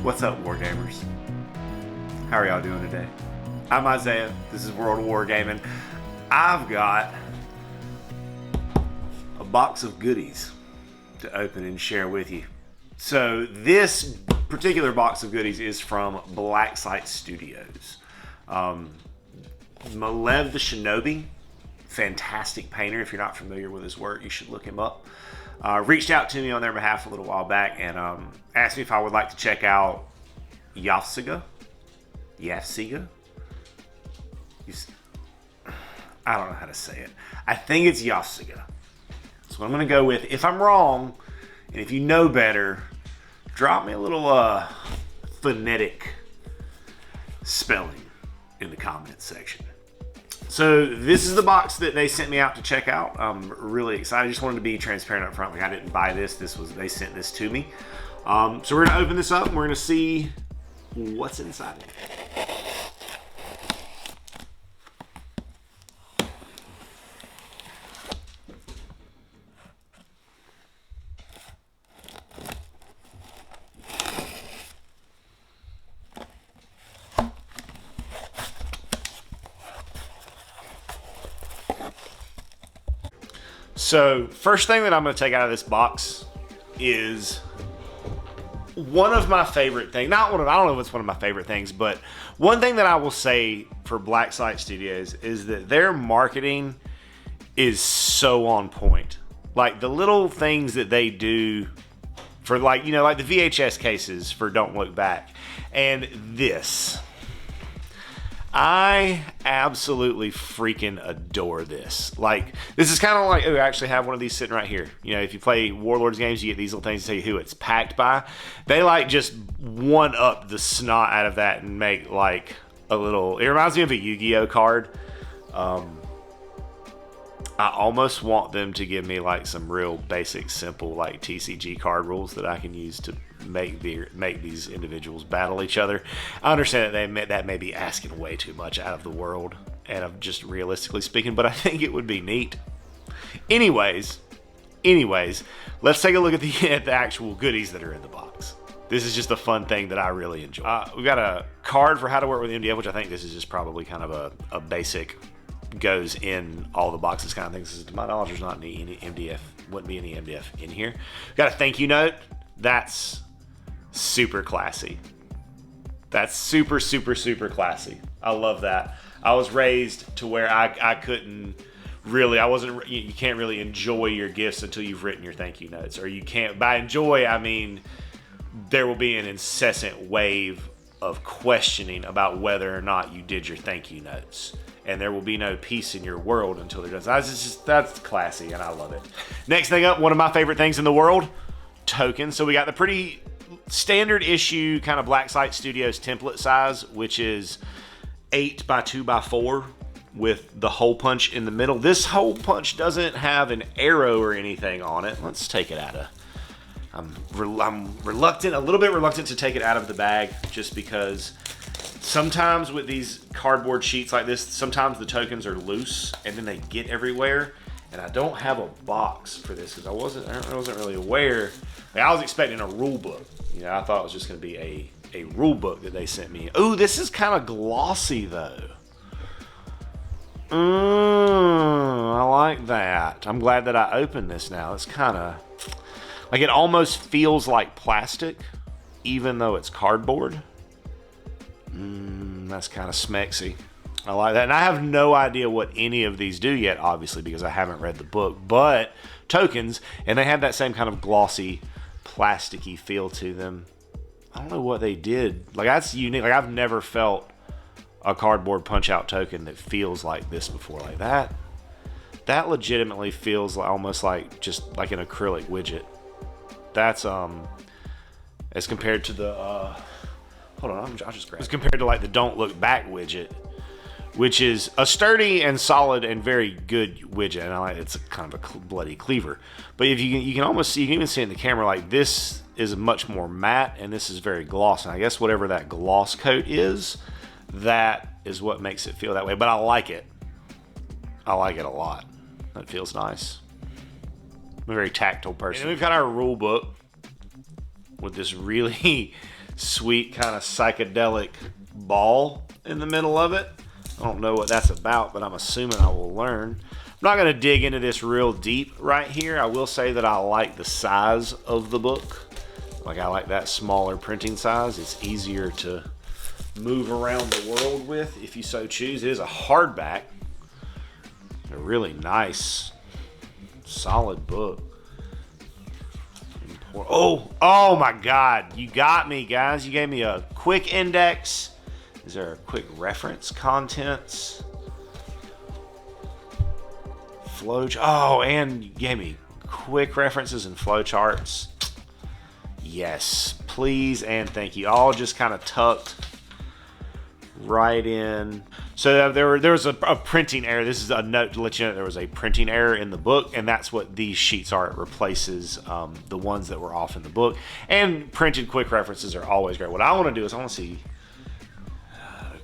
What's up, Wargamers? How are y'all doing today? I'm Isaiah. This is World of Wargaming. I've got a box of goodies to open and share with you. So this particular box of goodies is from Blacksite Studios. Malev the Shinobi, fantastic painter. If you're not familiar with his work, you should look him up. Reached out to me on their behalf a little while back and asked me if I would like to check out Yafsiga. I don't know how to say it. I think it's Yafsiga. So I'm going to go with. If I'm wrong, and if you know better, drop me a little phonetic spelling in the comments section. So this is the box that they sent me out to check out. I'm really excited. I just wanted to be transparent up front. Like, I didn't buy this. They sent this to me. So we're gonna open this up and we're gonna see what's inside it. So first thing that I'm going to take out of this box is one of my favorite things. I don't know if it's one of my favorite things, but one thing that I will say for Blacksite Studios is that their marketing is so on point. Like the little things that they do for, like, you know, like the VHS cases for Don't Look Back. And this. I absolutely freaking adore this. Like, this is kind of like, oh, I actually have one of these sitting right here. You know, if you play Warlords games, you get these little things to tell you who it's packed by. They like just one up the snot out of that and make like a little, it reminds me of a Yu-Gi-Oh card. I almost want them to give me like some real basic, simple like TCG card rules that I can use to make these individuals battle each other. I understand that may be asking way too much out of the world, and I'm just realistically speaking, but I think it would be neat. Anyways, let's take a look at the actual goodies that are in the box. This is just a fun thing that I really enjoy. We've got a card for how to work with MDF, which I think this is just probably kind of a basic, goes in all the boxes kind of things. To my knowledge, there's not any MDF, wouldn't be any MDF in here. We've got a thank you note. That's super classy. That's super classy. I love that. I was raised to where I couldn't really, you can't really enjoy your gifts until you've written your thank you notes. Or you can't, by enjoy, I mean there will be an incessant wave of questioning about whether or not you did your thank you notes. And there will be no peace in your world until they're done. That's classy, and I love it. Next thing up, one of my favorite things in the world, tokens. So we got the pretty standard issue kind of Blacksite Studios template size, which is 8 by 2 by 4 with the hole punch in the middle. This hole punch doesn't have an arrow or anything on it. Let's take it out of. I'm reluctant, a little bit reluctant to take it out of the bag, just because sometimes with these cardboard sheets like this, sometimes the tokens are loose and then they get everywhere. And I don't have a box for this because I wasn't really aware. Like, I was expecting a rule book. You know, I thought it was just going to be a rule book that they sent me. Ooh, this is kind of glossy though. I like that. I'm glad that I opened this now. It's kind of like, it almost feels like plastic, even though it's cardboard. That's kind of smexy. I like that. And I have no idea what any of these do yet, obviously, because I haven't read the book. But tokens, and they have that same kind of glossy, plasticky feel to them. I don't know what they did. Like, that's unique. Like, I've never felt a cardboard punch-out token that feels like this before. Like that. That legitimately feels like, almost like just like an acrylic widget. That's as compared to the hold on, I'll just grab it. As compared to like the Don't Look Back widget, which is a sturdy and solid and very good widget, and I like it's kind of a bloody cleaver. But if you can almost see, you can even see in the camera, like this is much more matte, and this is very gloss. And I guess whatever that gloss coat is, that is what makes it feel that way. But I like it. I like it a lot. That feels nice. I'm a very tactile person. And we've got our rule book with this really sweet kind of psychedelic ball in the middle of it. I don't know what that's about, but I'm assuming I will learn. I'm not going to dig into this real deep right here. I will say that I like the size of the book. Like, I like that smaller printing size. It's easier to move around the world with if you so choose. It is a hardback. A really nice, solid book. Oh my God. You got me, guys. You gave me a quick index. Is there a quick reference? Contents? Oh, and you gave me quick references and flowcharts. Yes, please and thank you. All just kind of tucked right in. So there was a printing error. This is a note to let you know there was a printing error in the book, and that's what these sheets are. It replaces the ones that were off in the book. And printed quick references are always great. What I want to do is I want to see.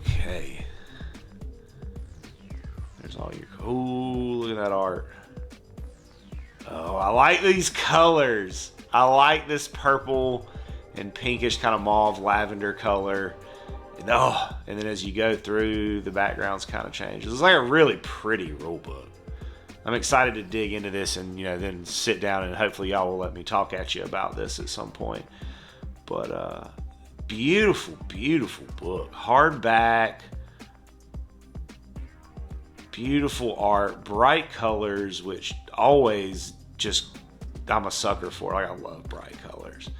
Okay. There's all your. Oh, look at that art. Oh, I like these colors. I like this purple and pinkish kind of mauve lavender color. And then as you go through, the backgrounds kind of change. It's like a really pretty rule book. I'm excited to dig into this and, then sit down and hopefully y'all will let me talk at you about this at some point. But beautiful, beautiful book. Hardback. Beautiful art. Bright colors, which always just, I'm a sucker for. Like, I love bright colors.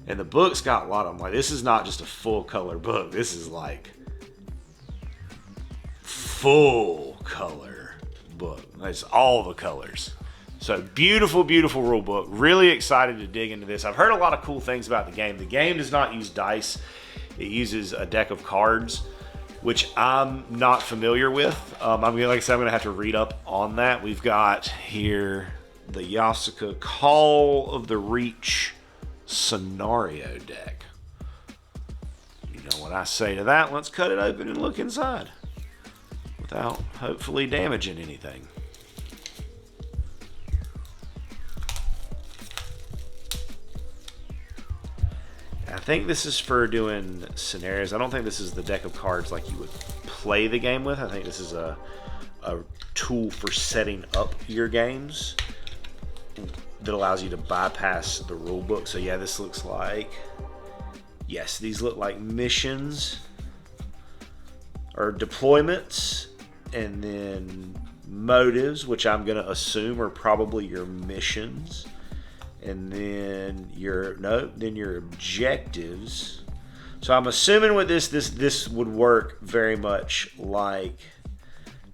And the book's got a lot of them. Like, this is not just a full color book. This is like full color book. It's all the colors. So beautiful, beautiful rule book. Really excited to dig into this. I've heard a lot of cool things about the game. The game does not use dice. It uses a deck of cards, which I'm not familiar with. Like I said, I'm going to have to read up on that. We've got here the Yafsiga Call of the Reach scenario deck. You know what I say to that? Let's cut it open and look inside without hopefully damaging anything. I think this is for doing scenarios. I don't think this is the deck of cards like you would play the game with. I think this is a tool for setting up your games that allows you to bypass the rule book. So yeah, this looks like, yes, these look like missions or deployments, and then motives, which I'm going to assume are probably your missions, and then your objectives. So I'm assuming with this would work very much like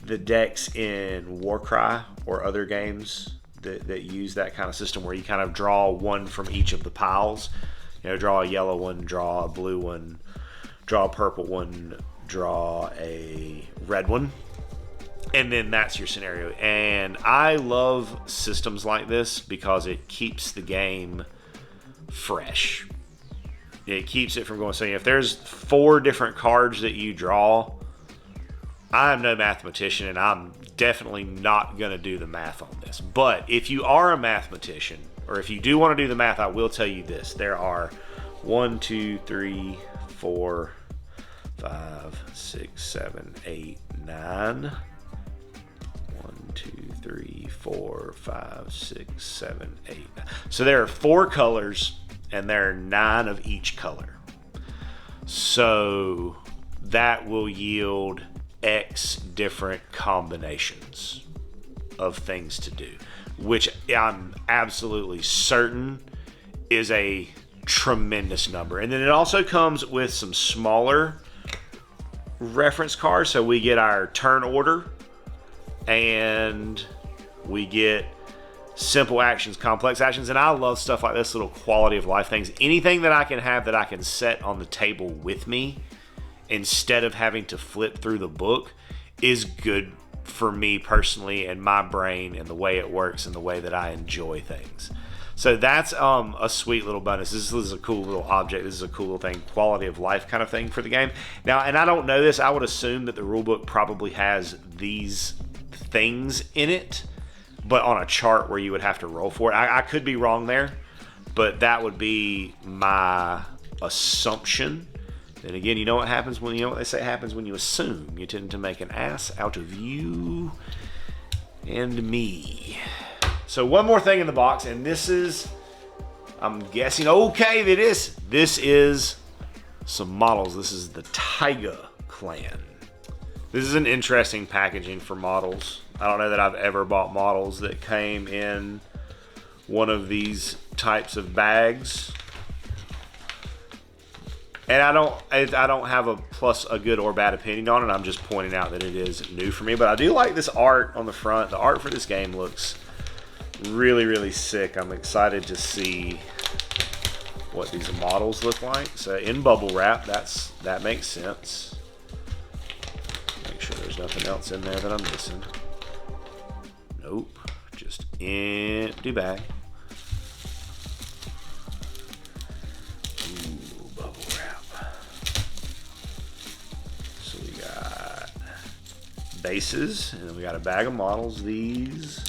the decks in Warcry or other games that use that kind of system, where you kind of draw one from each of the piles. Draw a yellow one, draw a blue one, draw a purple one, draw a red one, and then that's your scenario. And I love systems like this because it keeps the game fresh. It keeps it from going. So if there's 4 different cards that you draw, I'm no mathematician, and I'm definitely not going to do the math on this. But if you are a mathematician, or if you do want to do the math, I will tell you this. There are 1, 2, 3, 4, 5, 6, 7, 8, 9. 1, 2, 3, 4, 5, 6, 7, 8, 9. So there are 4 colors, and there are 9 of each color. So that will yield X different combinations of things to do, which I'm absolutely certain is a tremendous number. And then it also comes with some smaller reference cards. So we get our turn order, and we get simple actions, complex actions. And I love stuff like this, little quality of life things. Anything that I can have that I can set on the table with me instead of having to flip through the book is good for me personally, and my brain, and the way it works, and the way that I enjoy things. So that's a sweet little bonus. This is a cool little object. This is a cool little thing, quality of life kind of thing for the game. Now, and I don't know this, I would assume that the rulebook probably has these things in it, but on a chart where you would have to roll for it. I could be wrong there, but that would be my assumption, then again, you know what happens when, you know what they say happens when you assume. You tend to make an ass out of you and me. So one more thing in the box, and this is, I'm guessing, okay, this is some models. This is the Taiga clan. This is an interesting packaging for models. I don't know that I've ever bought models that came in one of these types of bags. And I don't have a good or bad opinion on it. I'm just pointing out that it is new for me. But I do like this art on the front. The art for this game looks really, really sick. I'm excited to see what these models look like. So in bubble wrap, that makes sense. Make sure there's nothing else in there that I'm missing. Nope, just empty bag. Ooh, bubble wrap. So we got bases, and then we got a bag of models. These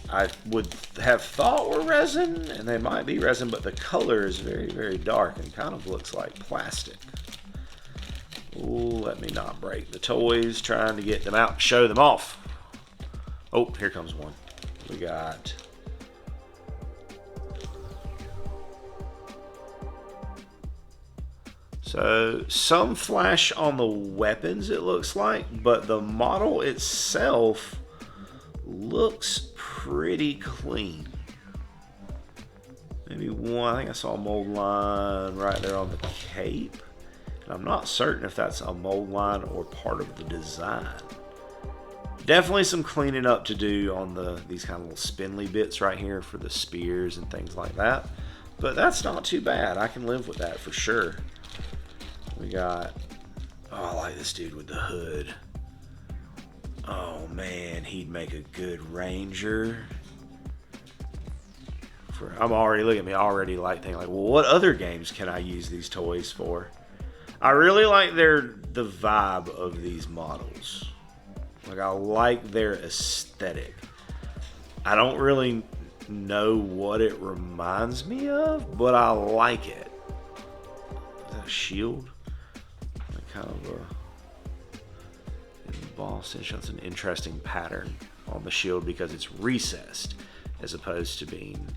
I would have thought were resin, and they might be resin, but the color is very, very dark and kind of looks like plastic. Ooh, let me not break the toys, trying to get them out, show them off. Oh, here comes one. We got so some flash on the weapons, it looks like, but the model itself looks pretty clean. Maybe one, I think I saw a mold line right there on the cape. And I'm not certain if that's a mold line or part of the design. Definitely some cleaning up to do on these kind of little spindly bits right here for the spears and things like that. But that's not too bad. I can live with that for sure. We got, oh, I like this dude with the hood. Oh man, he'd make a good ranger. I'm already, look at me, already like thinking like, well, what other games can I use these toys for? I really like the vibe of these models. Like, I like their aesthetic. I don't really know what it reminds me of, but I like it. Is that a shield? Like kind of a embossed. That's an interesting pattern on the shield because it's recessed as opposed to being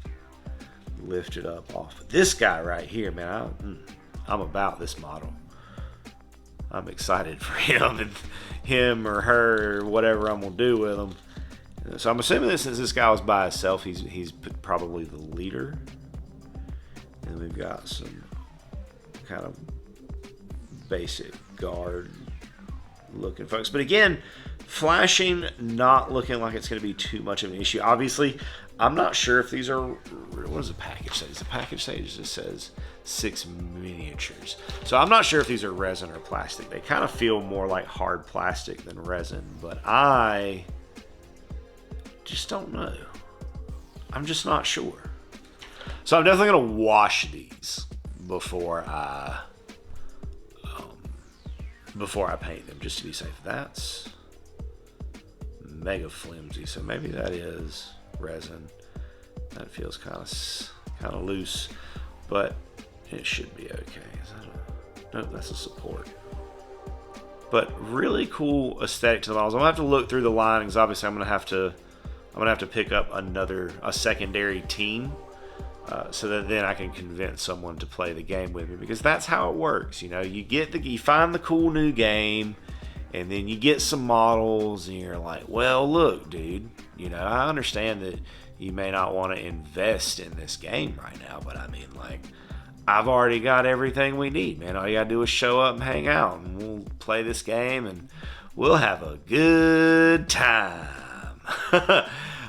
lifted up off. This guy right here, man, I'm about this model. I'm excited for him or her or whatever I'm gonna do with him. So I'm assuming that since this guy was by himself, he's probably the leader. And we've got some kind of basic guard looking folks. But again, flashing, not looking like it's going to be too much of an issue. Obviously, I'm not sure if these are, what does the package say? The package just says 6 miniatures. So I'm not sure if these are resin or plastic. They kind of feel more like hard plastic than resin, but I just don't know. I'm just not sure. So I'm definitely going to wash these before I paint them, just to be safe. That's mega flimsy, so maybe that is resin. That feels kind of loose, but it should be okay. Nope, that's a support. But really cool aesthetic to the models. I'm gonna have to look through the line because obviously I'm gonna have to pick up a secondary team, so that then I can convince someone to play the game with me, because that's how it works. You know, you find the cool new game, and then you get some models, and you're like, well, look, dude, you know, I understand that you may not want to invest in this game right now, but I mean, like, I've already got everything we need, man. All you gotta do is show up and hang out, and we'll play this game, and we'll have a good time.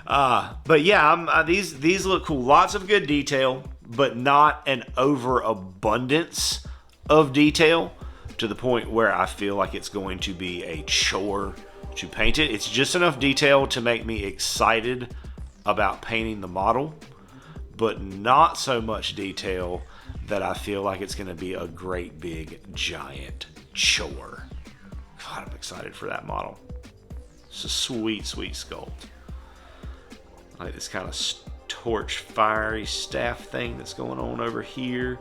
But yeah, these look cool. Lots of good detail, but not an overabundance of detail to the point where I feel like it's going to be a chore to paint it. It's just enough detail to make me excited about painting the model, but not so much detail that I feel like it's going to be a great big giant chore. God, I'm excited for that model. It's a sweet, sweet sculpt. I like this kind of torch fiery staff thing that's going on over here.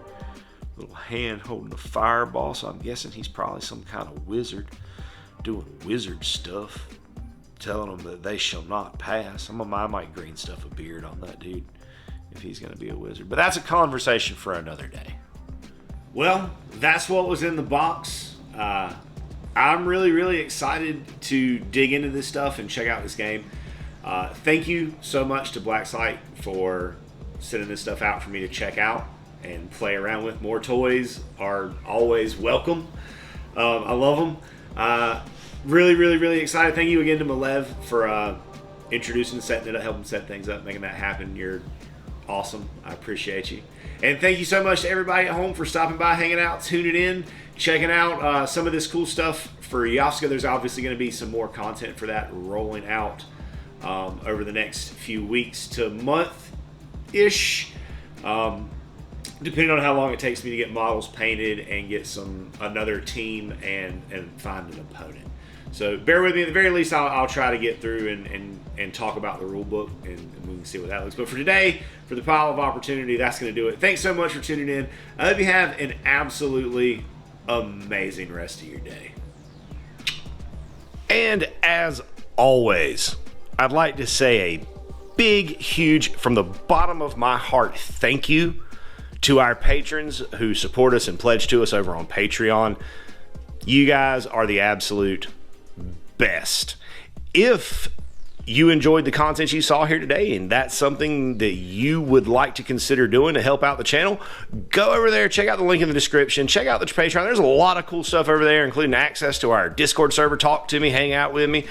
Little hand holding a fireball, so I'm guessing he's probably some kind of wizard doing wizard stuff, telling them that they shall not pass. I might green stuff a beard on that dude if he's going to be a wizard. But that's a conversation for another day. Well, that's what was in the box. I'm really, really excited to dig into this stuff and check out this game. Thank you so much to Blacksite for sending this stuff out for me to check out and play around with. More toys are always welcome. I love them. Really, really, really excited. Thank you again to Malev for introducing, setting it up, helping set things up, making that happen. You're awesome. I appreciate you. And thank you so much to everybody at home for stopping by, hanging out, tuning in, checking out some of this cool stuff for Yafsiga. There's obviously going to be some more content for that rolling out over the next few weeks to month-ish, depending on how long it takes me to get models painted and get another team and find an opponent. So bear with me. At the very least, I'll try to get through and talk about the rule book, and we can see what that looks. But for today, for the pile of opportunity, that's going to do it. Thanks so much for tuning in. I hope you have an absolutely amazing rest of your day. And as always, I'd like to say a big, huge, from the bottom of my heart, thank you to our patrons who support us and pledge to us over on Patreon. You guys are the absolute best. If you enjoyed the content you saw here today and that's something that you would like to consider doing to help out the channel, go over there, check out the link in the description, check out the Patreon. There's a lot of cool stuff over there, including access to our Discord server. Talk to me, hang out with me,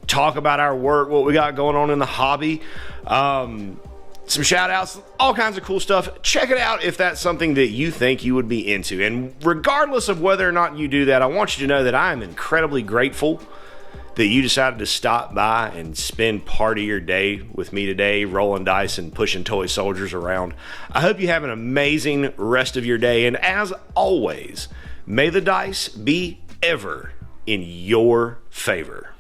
talk about our work, what we got going on in the hobby, some shout outs, all kinds of cool stuff. Check it out if that's something that you think you would be into. And regardless of whether or not you do that, I want you to know that I am incredibly grateful that you decided to stop by and spend part of your day with me today, rolling dice and pushing toy soldiers around. I hope you have an amazing rest of your day. And as always, may the dice be ever in your favor.